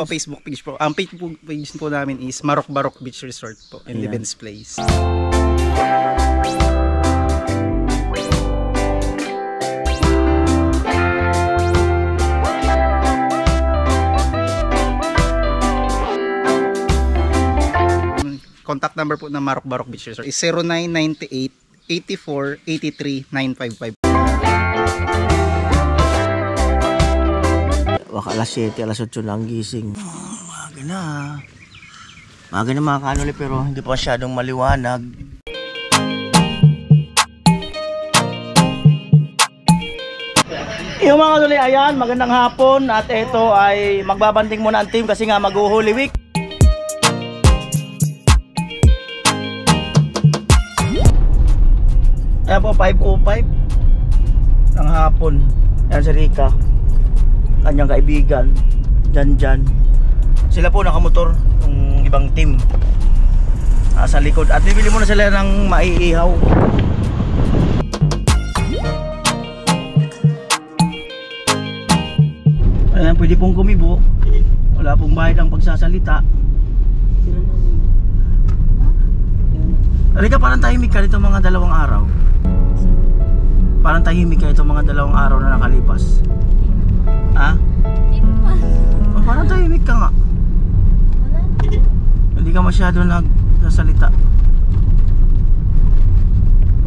po, Facebook page po. Ang Facebook page po namin is Marok Barok Beach Resort po and Events Place. Contact number po ng Marok Barok Beach Resort is 0998 84 83 955. Baka alas 7, alas 8 na ang gising. Maga na. Maga na mga kanuli pero hindi pa masyadong maliwanag. Yung mga kanuli, ayan, magandang hapon. At ito ay magbabanding muna ang team kasi nga mag-Holy Week. Ayan po, 5:05 ng hapon. Ayan si Rika, kanyang kaibigan, Jan. Sila po nakamotor, yung ibang team sa likod. At bibili muna sila ng maiihaw. Ayan, pwede pong kumibo. Wala pong bayad ang pagsasalita. Rika, parang tahimik ka nito mga 2 araw. Parang tahimik ka itong mga 2 araw na nakalipas. Ha? Oh, parang tahimik ka nga. Hindi ka masyado nagsasalita.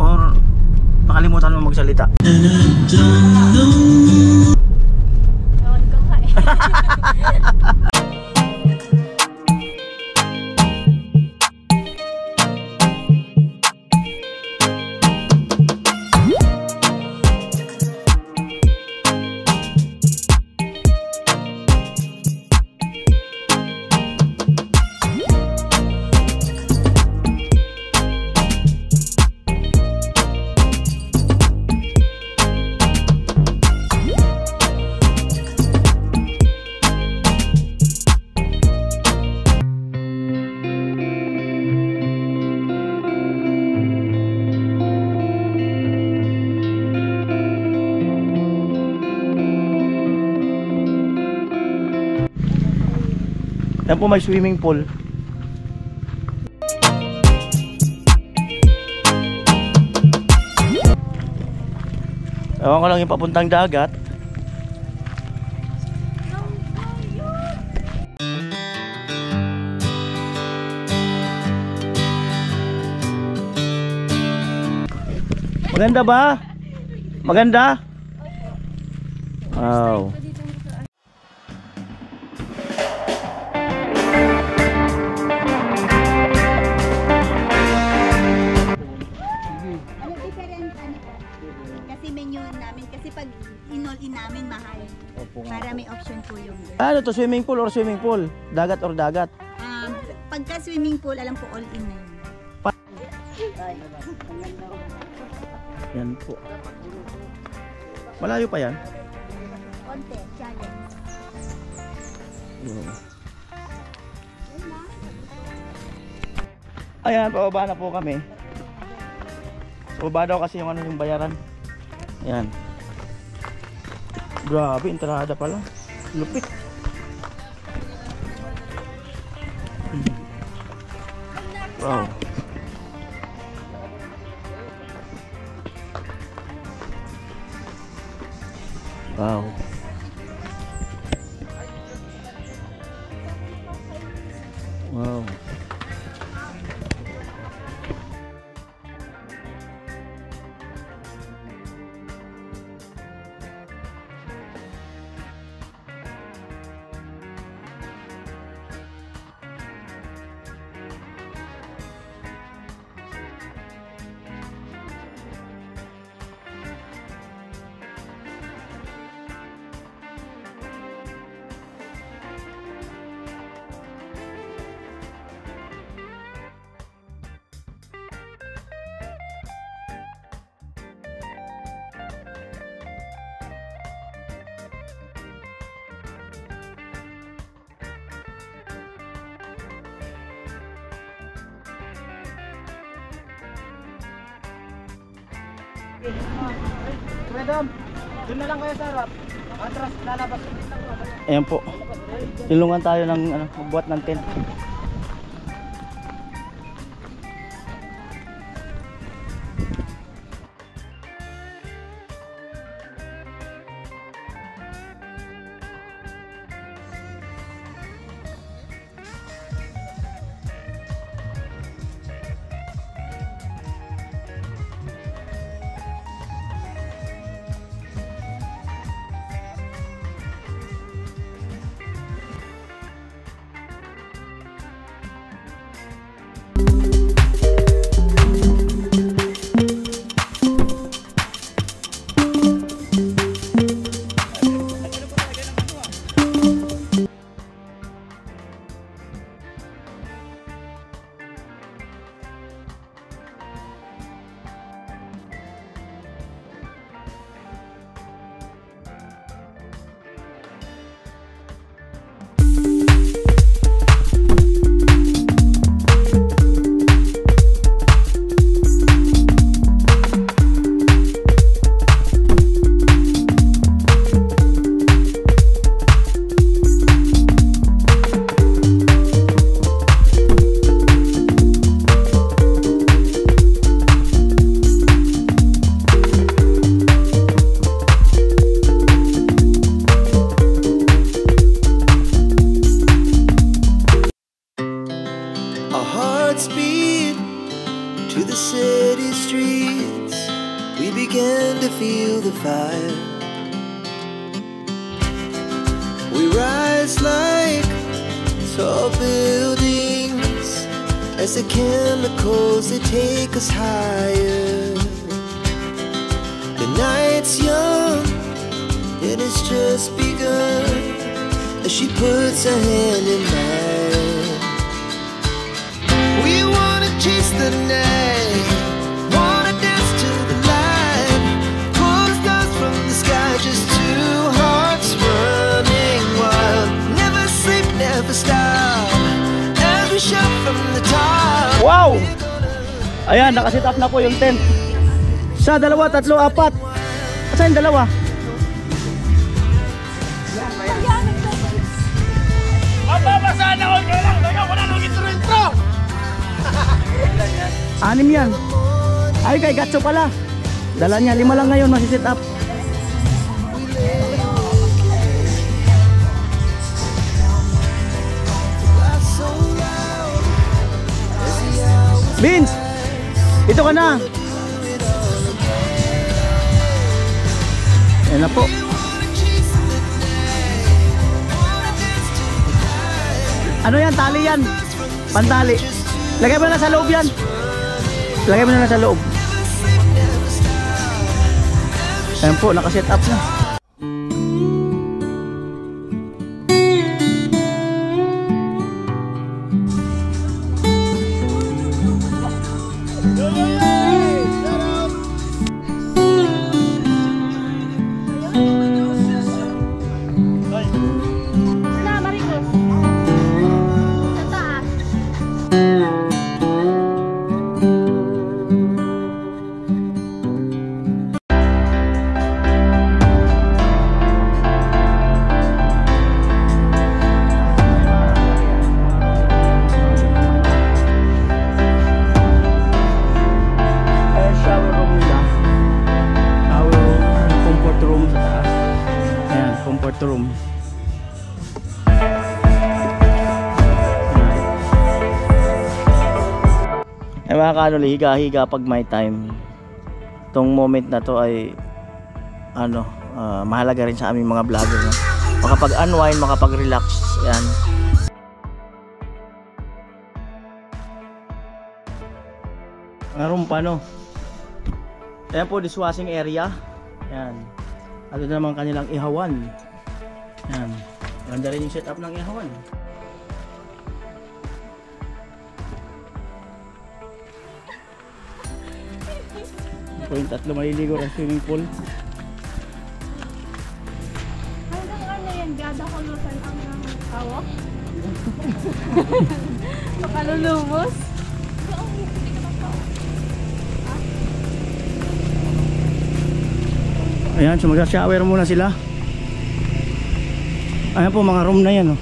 Or nakalimutan mo magsalita. Ewan ko nga eh. Yan po may swimming pool. Ewan ko lang yung papuntang dagat. Maganda ba? Maganda? Wow. Kasi menu namin, kasi pag in-all-in namin mahal. Para may option po yung Ano to, swimming pool or swimming pool? Dagat or dagat? pagka swimming pool, alam po all-in na yun. Yan po. Malayo pa yan? Konti, challenge. Ayan, pababa na po kami. Pababa daw kasi yung yung bayaran. Ayan. Grabe, entrada pala. Lupit. Wow. Wow. Wow. Madam, doon na lang kayo sa harap. Ayan po. Tulungan tayo ng magbuhat ng tent. To the city streets, we began to feel the fire. We rise like tall buildings as the chemicals, they take us higher. The night's young and it's just begun as she puts her hand in mine. We wanna chase the night, wanna dance to the light, pull the stars from the sky, just two hearts running wild. Never sleep, never stop, as we shout from the top. Wow! Ayan, nakasit up na po yung tent. Isa, dalawa, tatlo, apat. Saan yung dalawa? Mapapasaan ako kayo lang! Kaya wala nang intro-intro! Anim yan. Ay, kay Gatso pala. Dala niya, 5 lang ngayon masisit up. Vince! Ito ka na! Ayan na po. Ano yan? Tali yan. Pantali. Lagay mo na sa loob yan. Lagay mo na sa loob. Ayan po, nakaset up na. Room. Ay mga kanoli, higa-higa pag may time. Itong moment na to ay mahalaga rin sa aming mga vlogger, no? Makapag-unwind, makapag-relax. Yan. Mga room pa, no? Ayan po, dishwashing area. Yan. Ano naman kanilang ihawan. Yan. Ganda rin yung setup ng ihawan. Po yung 3 maliligo ng swimming pool. Hanggang ano yan, gada ko lusan ang tawak? Makalulumos? Ayan, so mag-shower muna sila. Ayan po mga room na yan, oh.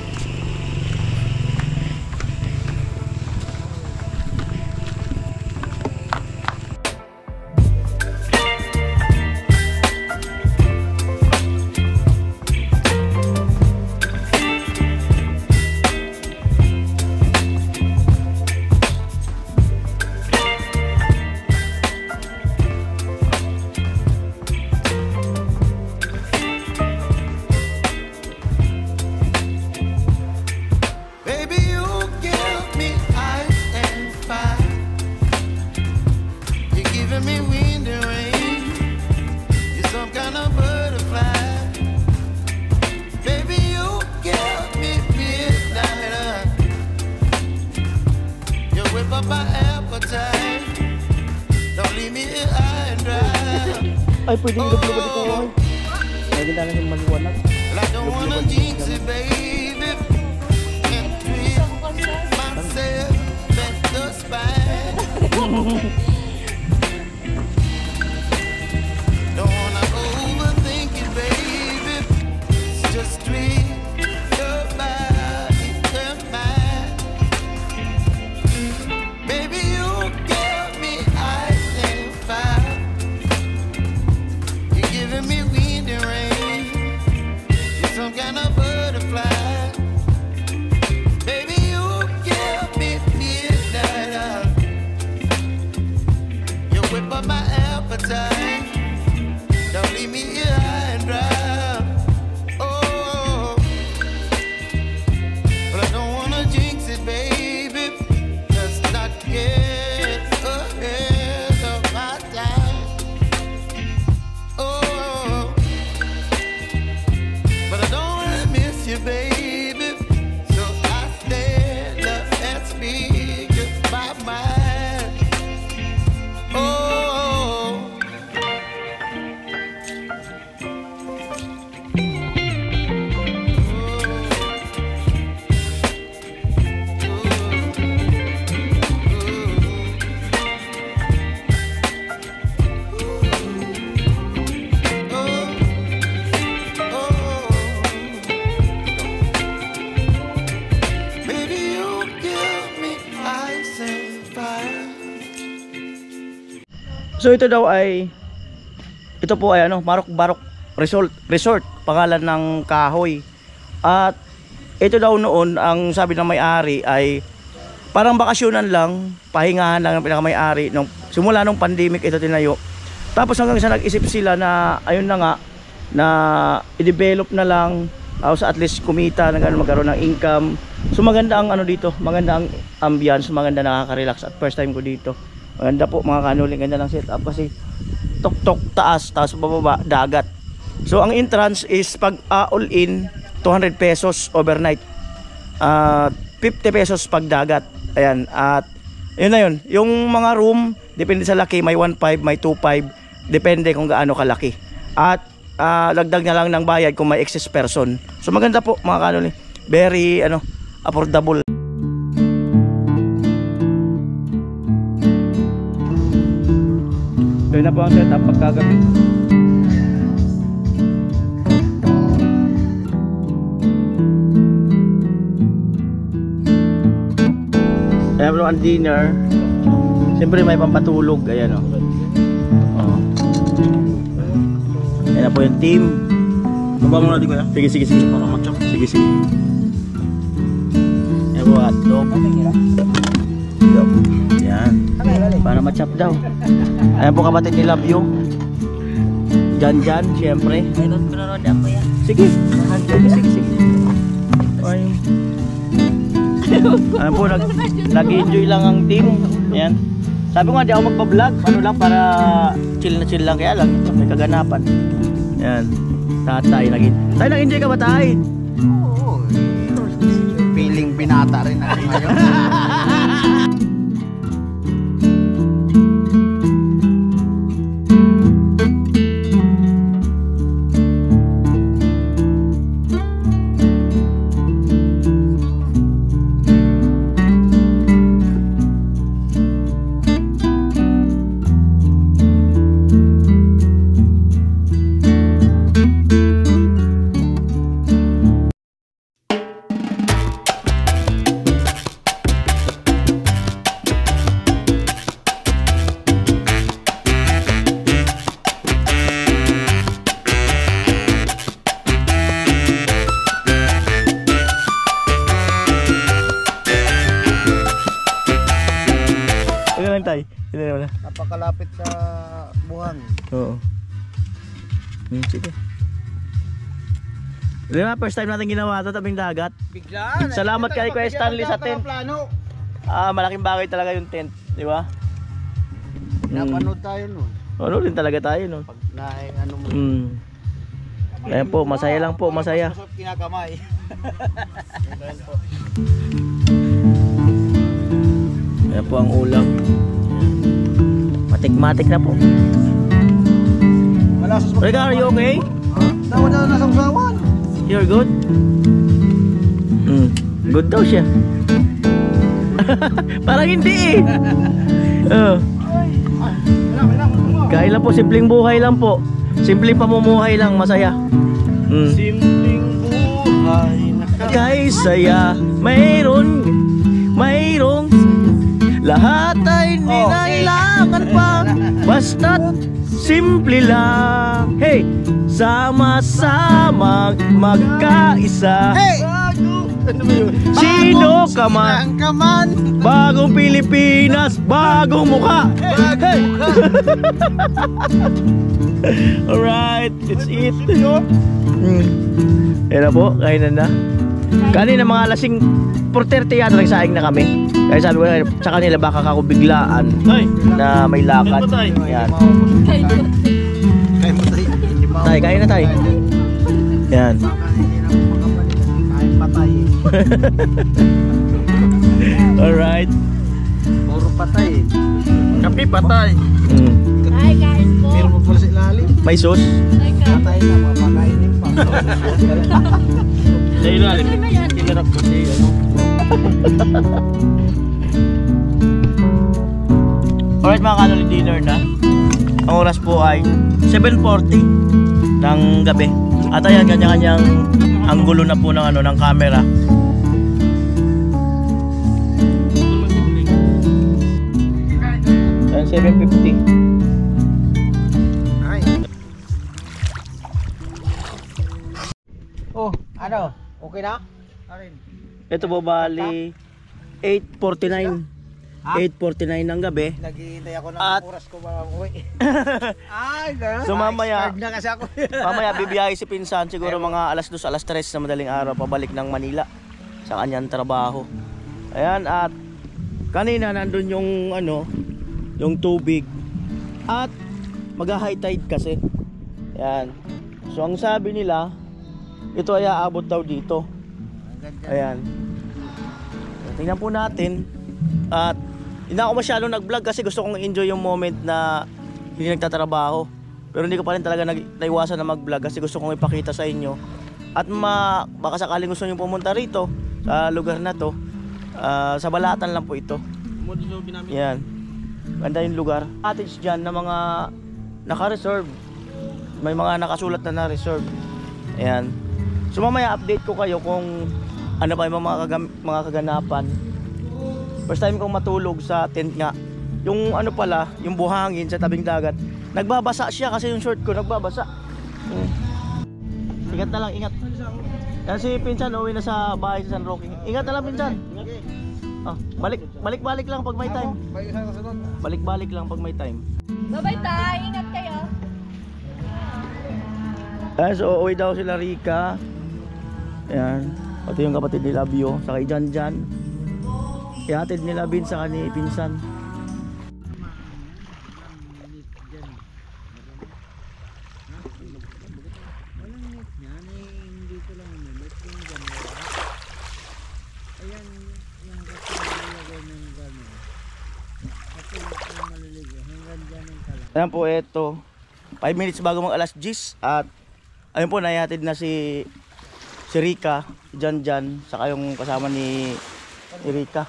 Baby, you give me ice and fire. You're giving me wind and rain. You're some kind of butterfly. Baby, you give me midnight. You whip up my appetite. Don't leave me here high and dry. Ay, pwede ilog-lubad ito, oh. Pwede na lang yung maliwanag. Well, I don't wanna jinx it, baby. And treat myself at the spine. Don't wanna overthink it, baby. It's just treat your body and mine. Baby, you give me ice and fire. You're giving me wind and rain. You're some kind of butterfly. Baby, you give me midnight. You whip up my appetite. Don't leave me here high and dry. Oh, but I don't wanna jinx it, baby. Let's not get ahead of my time. Oh, but I don't wanna miss you, baby. So I stand up and speak my mind. Oh. Baby, you give me ice and fire. So ito daw ay, ito po ay ano, Marok Barok Resort, pangalan ng kahoy. At ito daw noon, ang sabi ng may-ari ay parang bakasyonan lang, pahingahan lang ng pinaka-may-ari nung simula nung pandemic ito tinayo. Tapos hanggang sa nag-isip sila na ayun na nga, na i-develop na lang sa at least kumita na gano'n, magkaroon ng income. So maganda ang ano dito, maganda ang ambience, maganda, nakaka-relax at first time ko dito. Maganda po mga kanuling, ganda ng setup kasi tok-tok taas, tapos bababa dagat. So ang entrance is pag all in 200 pesos overnight. 50 pesos pag dagat. Ayan, at yun na yun. Yung mga room, depende sa laki, may 1.5, may 2.5, depende kung gaano kalaki. At lagdag na lang ng bayad kung may excess person. So maganda po mga kanuling. Very affordable. Doon na po ang setup pagkagabi. Ayan po ang dinner. Siyempre may pampatulog. Ayan o. Oh. Ayan na po yung team. Baba mo na di ko ya. Sige. Para matchap. Sige. Ayan po hotdog. Ayan. Para matchap daw. Ayan po kapatid ni Love You. Jan, siyempre. Mayroon ko na ron ako yan. Sige. Ayan po, nag-enjoy lang ang team. Ayan. Sabi ko nga, di ako magpa-vlog. Ano lang, para chill lang. Kaya lang, may kaganapan. Ayan. Tatay, nag-enjoy ka ba, tay? Oo. Feeling binata rin ako ngayon. Napakalapit sa buhang. Oo. Sige. Di ba, first time natin ginawa ito, tabing dagat. Biglaan. Salamat kay Kuya Stanley sa tent. Malaking bagay talaga yung tent, di ba? Napanood tayo nun. Ano din talaga tayo nun. Pag ano mo. Ayan po, masaya lang po, masaya. Kinakamay. Ayan po ang ulam. Matik-matik na po. Rica, are you okay? Dawa na nasawsawan. You're good? Good daw siya. Parang hindi eh. Kain lang po, simpleng buhay lang po. Simpleng pamumuhay lang, masaya. Simpleng buhay. Kay saya, mayroong lahat ay nilalangan pa. Basta't simple lang. Hey, sama-samang magkaisa. Hey! Ano ba yun? Sino ka man? Kaman. Bagong Pilipinas, bagong mukha. Hey! Alright, let's eat. Yan na po, kainan na. Kanina mga lasing 4:30 yata nagsaing na kami. Kaya sabi ko sa kanila baka ako biglaan na may lakad. Yan. Kain mo tayo. Tay, kain na tayo. Yan. Kain patay. Alright. Puro patay. Kapi patay. Hi guys po. Meron mo pala sa ilalim. May sauce? Patay na mga pakainin pa. Sa ilalim. Tinarap ko siya. Alright mga kanoli, dinner na. Ang oras po ay 7:40 ng gabi. At ayan, kanya-kanyang anggulo na po ng, ng camera. Ayan, 7:50. Oh, ano? Okay na? Ito po bali 8:49. 8:49 ng gabi. Naghihintay ako ng At- oras ko para umuwi. Ay, gano'n. So mamaya, Start na kasi ako. mamaya bibiyahe si Pinsan siguro mga alas 2, alas 3 na madaling araw pabalik ng Manila sa kanyang trabaho. Ayan, at kanina nandun yung yung tubig at mag-high tide kasi. Ayan. So ang sabi nila, ito ay aabot daw dito. Ayan. Tingnan po natin. At hindi ako masyadong nag-vlog kasi gusto kong enjoy yung moment na hindi nagtatrabaho. Pero hindi ko pa rin talaga naiwasan na mag-vlog kasi gusto kong ipakita sa inyo. At baka sakaling gusto nyo pumunta rito sa lugar na to, sa Balatan lang po ito. Yan. Ganda yung lugar. Cottage dyan na mga naka-reserve. May mga nakasulat na na-reserve. Ayan. So mamaya update ko kayo kung ano pa yung mga kaganapan. First time kong matulog sa tent nga. Yung pala, yung buhangin sa tabing dagat. Nagbabasa siya kasi yung short ko nagbabasa. Ingat na lang, ingat. Yan si Pinsan uwi na sa bahay sa San Roque. Ingat na lang Pinsan. Balik-balik lang pag may time. Balik-balik lang pag may time. Bye-bye tay, ingat kayo. So uuwi daw sila Rica. Ayan. Pati yung kapatid ni Labio, saka Jan. Ihatid nila Bin sa kani Pinsan. Ayan po, eto 5 minutes bago mag alas 10. At ayun po, naihatid na si Rica, Jan, saka yung kasama ni Rica,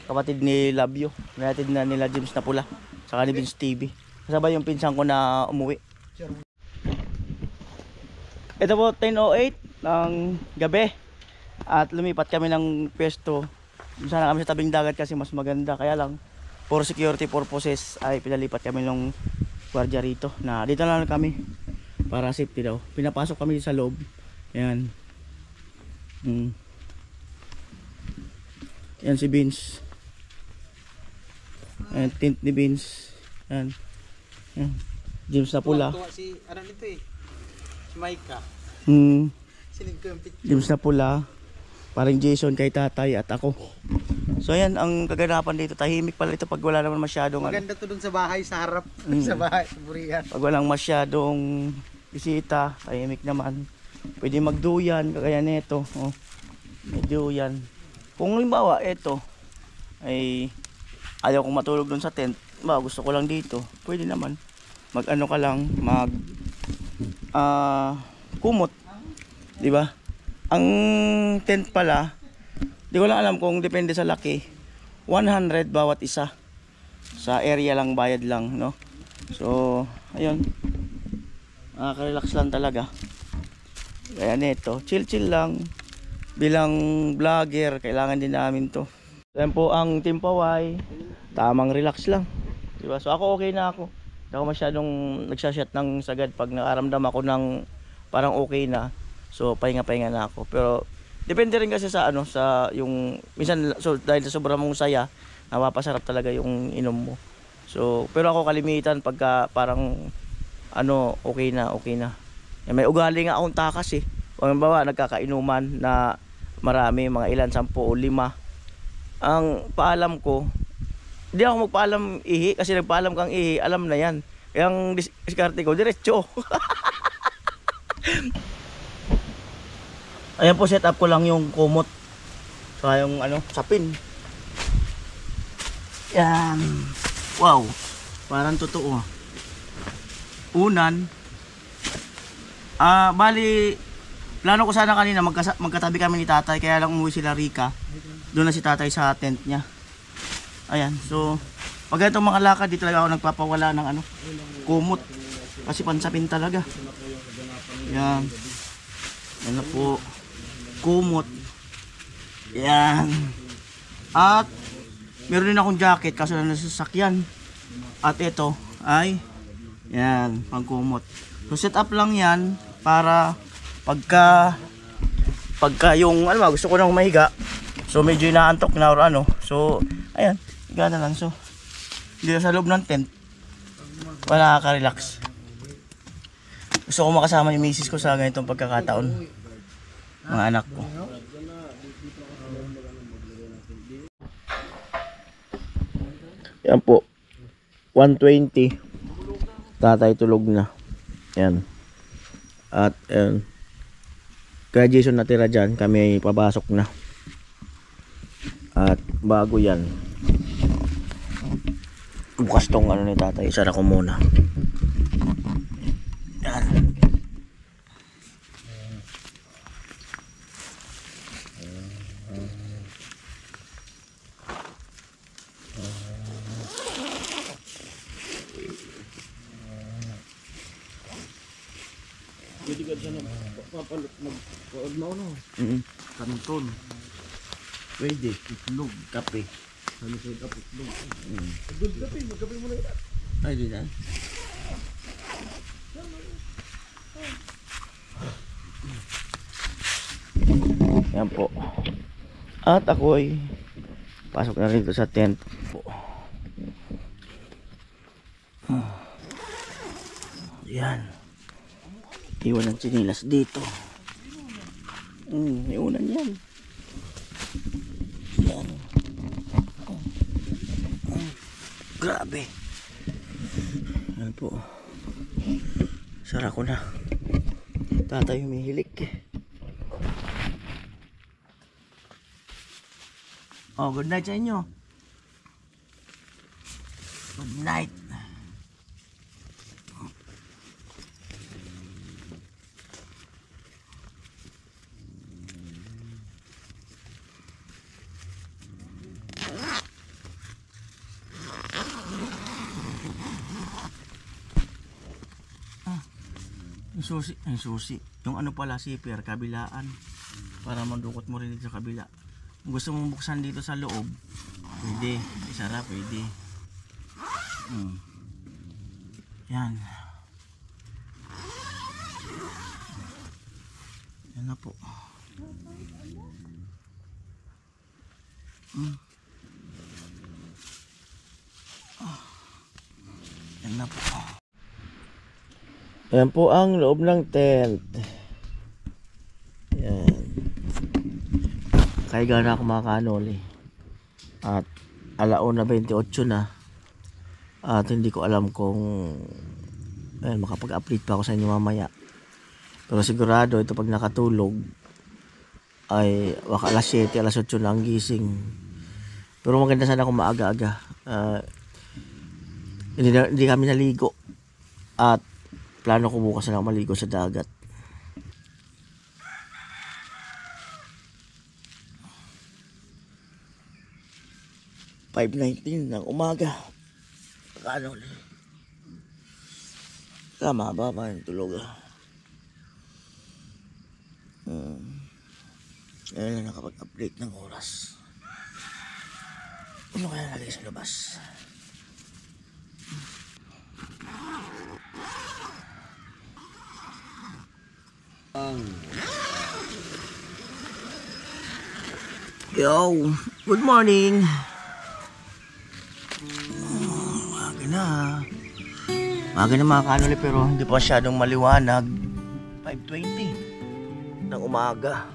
kapatid ni Labio. Naihatid na nila James na pula, saka ni Vince TV. Kasabay yung pinsan ko na umuwi. Ito po 10:08 ng gabi. At lumipat kami ng pwesto. Sana kami sa tabing dagat kasi mas maganda. Kaya lang for security purposes ay pinalipat kami ng gwardiya rito. Na dito lang kami para safety daw. Pinapasok kami sa loob. Ayan. Yan si Vince. Ayan, tint ni Vince. Yan. Yan. James na pula. Tuwa si, ano nito eh, si Micah. Sinig ko yung picture. James na pula. Parang Jason kay tatay at ako. So ayan, ang kaganapan dito. Tahimik pala ito pag wala naman masyadong Maganda to dun sa bahay, sa harap. Sa bahay, sa burihan. pag walang masyadong bisita, tahimik naman. Pwede magduyan, kagaya nito. Oh. May duyan. Kung halimbawa, ito ay ayaw kong matulog dun sa tent, gusto ko lang dito, pwede naman. Mag ano ka lang, mag kumot. Di ba? Ang tent pala, di ko lang alam kung depende sa laki. 100 bawat isa. Sa area lang, bayad lang, no? So, ayun. Nakaka-relax lang talaga. Kaya nito, chill-chill lang. Bilang vlogger, kailangan din namin to. Yan po ang Team Paway. Tamang relax lang. Diba? So ako okay na ako. Hindi ako masyadong nagsashot ng sagad pag nakaramdam ako ng parang okay na. So pahinga-pahinga na ako. Pero depende rin kasi sa ano, sa yung minsan so dahil sa sobrang mong saya, napapasarap talaga yung inom mo. So pero ako kalimitan pagka parang ano, okay na. May ugali nga akong takas eh. O halimbawa nagkakainuman na marami, mga ilan, 10 o 5. Ang paalam ko, hindi ako magpaalam ihi kasi nagpaalam kang ihi, alam na yan. Kaya ang diskarte ko, diretso. Ayan po, set up ko lang yung kumot. So yung ano, sapin. Yan. Wow. Parang totoo. Unan. Bali, plano ko sana kanina magkatabi kami ni tatay, kaya lang umuwi sila Rika. Doon na si tatay sa tent niya. Ayan, so pag ganitong mga lakad, dito talaga ako nagpapawala ng ano, kumot. Kasi pansapin talaga. Yan. Yan na po. Kumot. Yan. At meron din akong jacket kaso na nasasakyan. At ito ay yan, pangkumot. So set up lang yan para pagka yung ano, gusto ko nang mahiga. So medyo inaantok na or ano. So ayan, higa na lang. So dito sa loob ng tent, wala ka-relax. Gusto ko makasama yung misis ko sa ganitong pagkakataon. Mga anak ko. Yan po. 1:20. Tatay tulog na. Yan. At kaya Jason natira dyan, kami papasok na. At bago yan, bukas tong ano ni tatay, isara ko muna. Yan. Pwede ka dyan mag-mauna. Kanton. Pwede, itlog, kape. Ano sa kape, itlog. Kape, magkape mo na yun. Ay, di na. Yan po. At ako ay pasok na rin sa tent po. Yan. Iwan ang sinilas dito. Iwanan yan. Yan. Grabe. Yan po. Sara ko na. Tatay humihilik eh. Oh, good night sa inyo. Good night. Yung susi. Yung ano pala, zipper, kabilaan. Para mandukot mo rin dito sa kabila. Kung gusto mong buksan dito sa loob, pwede. Isara, pwede. Yan. Yan na po. na po. Ayan po ang loob ng tent. Ayan. Kaya gana ako makakanol eh. At 1:28 na. At hindi ko alam kung makapag-update pa ako sa inyo mamaya. Pero sigurado ito pag nakatulog ay baka alas 7, alas 8 na ang gising. Pero maganda sana kung maaga-aga. Hindi kami naligo. At plano ko bukas na maligo sa dagat. (5:19 ng umaga). Paano ulit? Tama ba yung tulog Ngayon na nakapag-update ng oras. Ano kaya nalagay sa labas? Yo, good morning. Maga na mga kanuli pero hindi pa masyadong maliwanag. 5:20 ng umaga.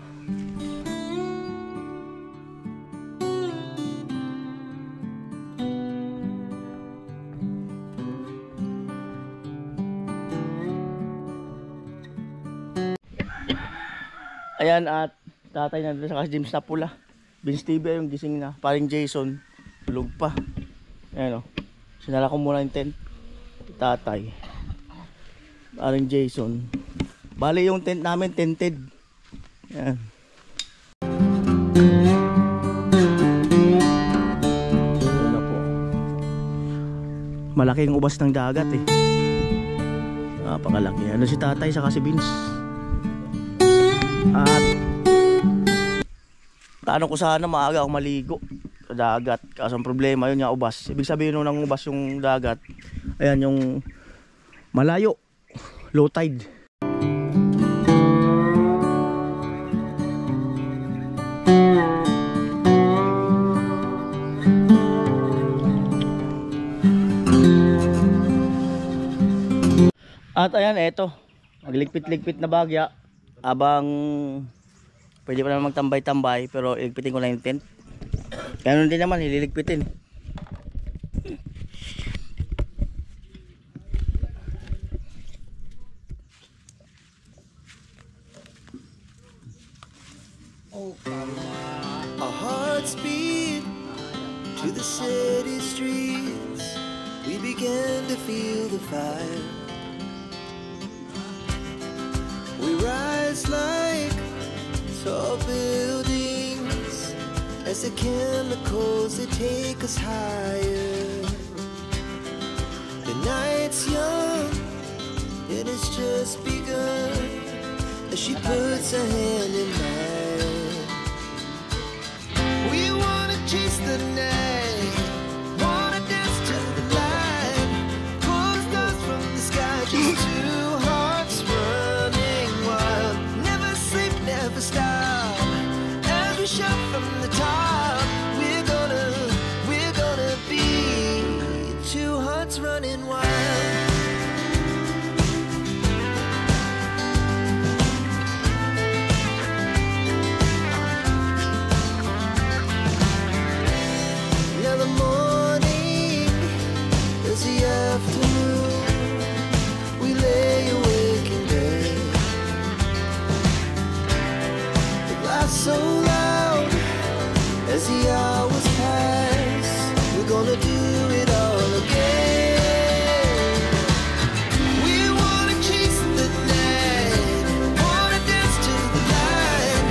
Ayan at tatay nandun sa James na pula. Vince TV yung gising na. Paring Jason tulog pa. Ayan o. Sinala ko muna yung tent. Tatay. Paring Jason. Bali yung tent namin tented. Ayan. Ayan na po. Malaking ubas ng dagat eh. Napakalaki. Ano si tatay saka si Vince. At plano ko sana maaga akong maligo sa dagat. Kaso ang problema yun nga ubas. Ibig sabihin nung ng ubas yung dagat. Ayan yung malayo. Low tide. At ayan eto. Magligpit-ligpit na bagya. Abang pwede pa naman magtambay-tambay pero iligpitin ko na yung tent. Ganun din naman, ililigpitin. Our hearts beat to the city streets. We began to feel the fire. We rise like tall buildings as the chemicals they take us higher. The night's young and it's just begun as she puts her hand in mine. We wanna chase the night, wanna dance to the light, pull the stars from the sky, just two hearts running wild. Never sleep, never stop, as we shout from the top. We're gonna be two hearts running wild. Now the morning is the afternoon. We lay awake in bed. The laugh so loud as the hours pass. We're gonna do it all again. We wanna chase the night, wanna dance to the light,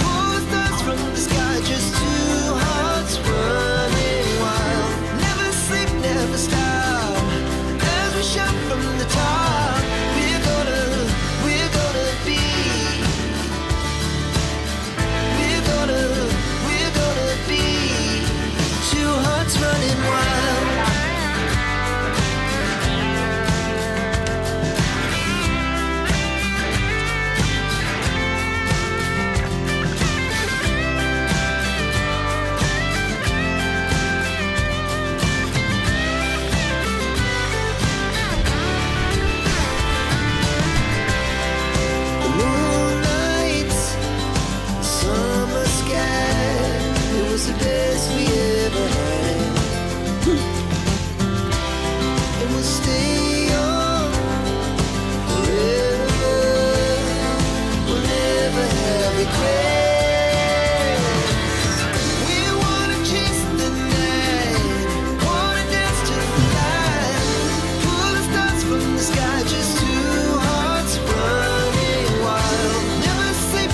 pull the stars from the sky, just two hearts running wild. Never sleep, never stop, as we shout from the top. We're gonna be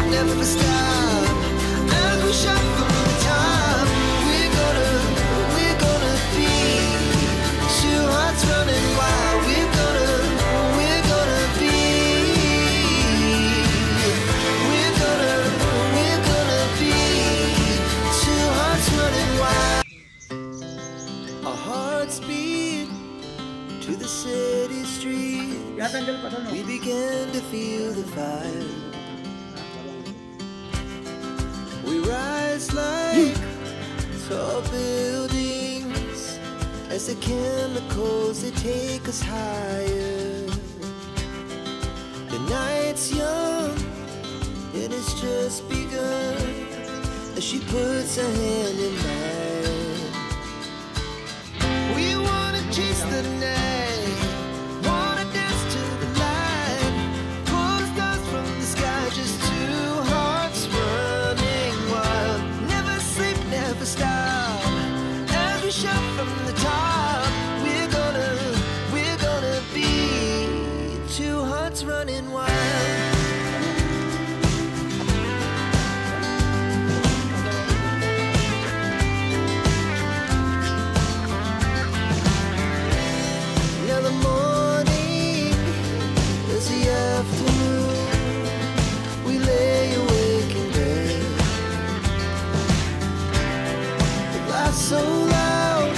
never stop. As we shout from the top, we're gonna be two hearts running wild. We're gonna be two hearts running wild. Our hearts beat to the city street. We began to feel the fire. We rise like tall buildings as the chemicals they take us higher. The night's young and it's just begun as she puts her hand in mine. We wanna chase the night, wanna dance to the light, pull the stars from the sky, just two hearts running wild. Never sleep, never stop. As we shout from the top, we're gonna be two hearts running wild. Now the morning is the afternoon. We lay awake in bed. The laughs so loud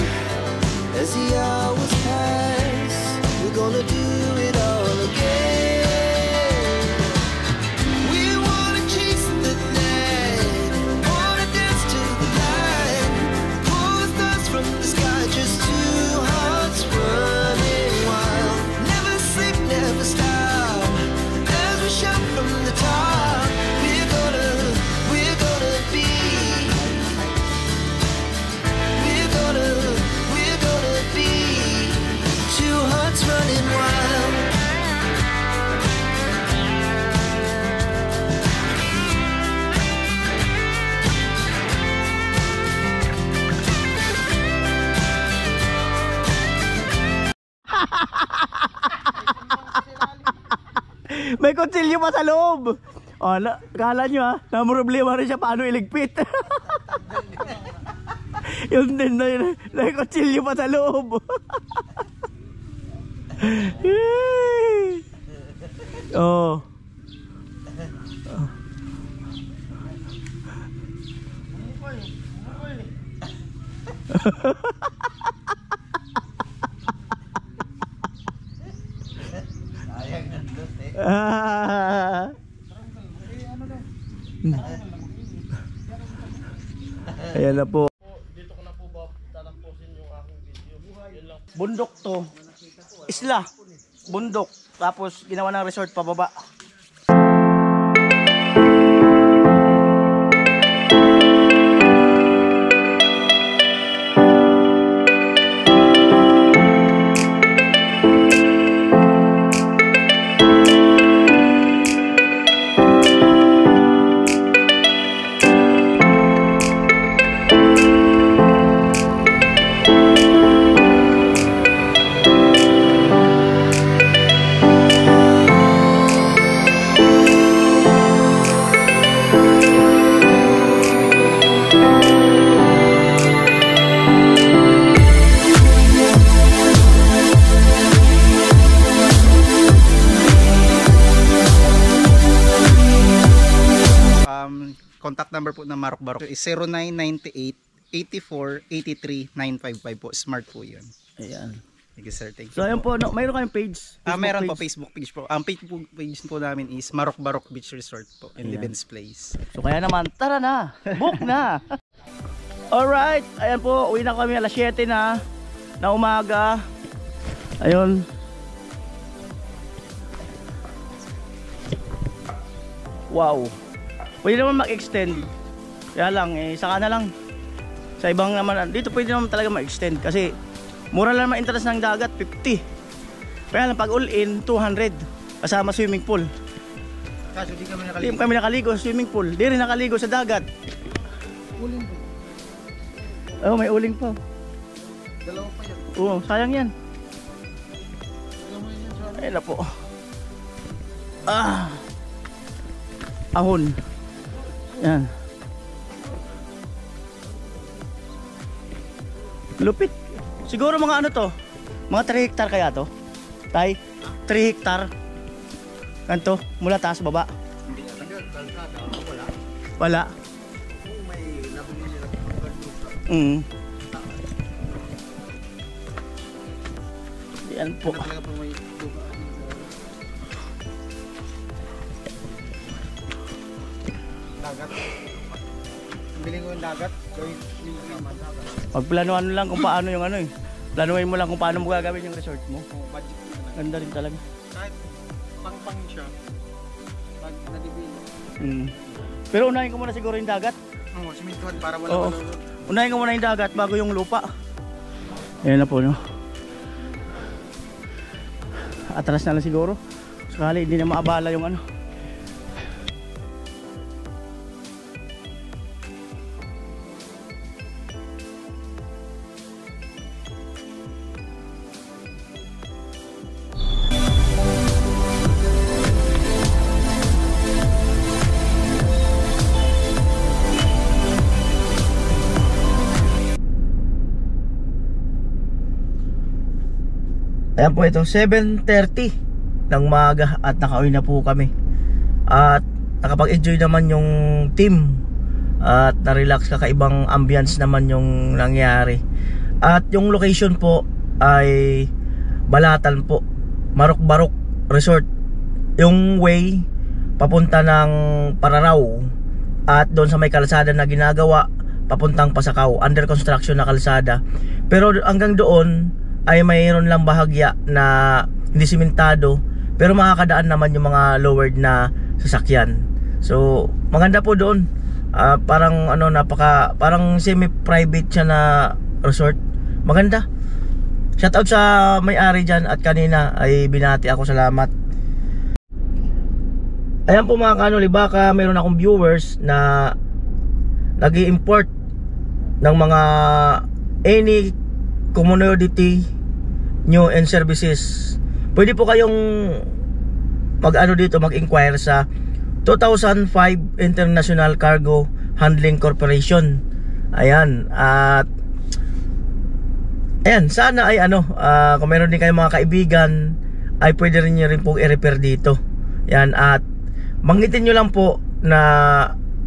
as the hours pass. We're gonna do it all again. We wanna chase the night, wanna dance to the light, pull the stars from the sky, just two hearts running wild. Never sleep, never stop. As we shout from the top, we're gonna be two hearts running wild. May kutsilyo pa sa loob. Oh, kala nyo ha, namroblema rin siya paano iligpit. Yun din na yun, may kutsilyo pa sa loob. Oh. Ayan na po. Dito ko na po ba tatampusin yung aking video. Yun lang. Bundok to. Isla. Bundok. Tapos ginawa ng resort pababa. Contact number po ng Marok Barok is 0998-84-83-955 po. Smart po yun. Ayan. Thank you, sir. Thank you. So ayun po, no, mayroon kayong page? Meron po page? Facebook page po. Ang page po namin is Marok Barok Beach Resort po in Libens Place. So kaya naman, tara na! Book na! Alright, ayan po, uwi na kami alas 7 na umaga. Ayun. Wow. Pwede naman mag-extend. Kaya lang, saka na lang. Sa ibang naman, dito pwede naman talaga mag-extend. Kasi, mura lang naman interest ng dagat, 50. Kaya lang, pag all-in, 200. Kasama swimming pool. Kaso di kami Di kami nakaligo sa swimming pool. Di rin nakaligo sa dagat. Uling po. Oh, may uling pa. Dalawa pa yan. Oo, sayang yan. Ayun na po. Ahon. Yan. Lupit. Siguro mga ano to? Mga 3 hektar kaya to? Tay? 3 hektar. Kanto? Mula taas baba? Wala. Yan po. Dagat. Biling ko yung dagat. Pagplanuhan lang kung paano yung ano eh. Planuhin mo lang kung paano mo gagawin yung resort mo. Budget ko na. Ganda rin talaga. Kahit pang siya. Pag nadibili. Pero unahin ko muna siguro yung dagat. Oo, simintuhan para wala Oo. Unahin ko muna yung dagat bago yung lupa. Ayan na po no. Atras na lang siguro. Sakali hindi na maabala yung ano. Ayan po ito, 7:30 ng maga at nakauwi na po kami. At nakapag-enjoy naman yung team. At na-relax, kakaibang ambience naman yung nangyari. At yung location po ay Balatan po, Marok-Barok Resort. Yung way papunta ng Pararaw at doon sa may kalsada na ginagawa papuntang Pasakaw, under construction na kalsada. Pero hanggang doon ay mayroon lang bahagya na hindi simentado, pero makakadaan naman yung mga lowered na sasakyan. So maganda po doon. Parang ano, parang semi-private siya na resort. Maganda. Shoutout sa may-ari dyan at kanina ay binati ako, salamat. Ayan po mga kanoli, baka mayroon akong viewers na nag-i-import ng mga any commodity new and services. Pwede po kayong mag-ano dito, mag-inquire sa 2005 International Cargo Handling Corporation. Ayan, at ayan, sana ay ano, kung meron din kayong mga kaibigan, ay pwede rin nyo rin po i-repair dito. Ayan, at banggitin nyo lang po na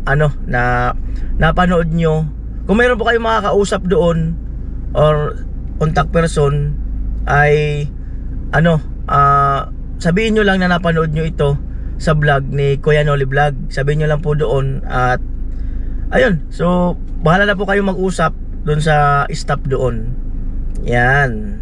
ano, na napanood nyo. Kung meron po kayong makakausap doon or contact person, ay ano, sabihin nyo lang na napanood nyo ito sa vlog ni Kuya Noli Vlog. Sabihin nyo lang po doon at ayun, so bahala na po kayo mag-usap doon sa staff doon. Yan.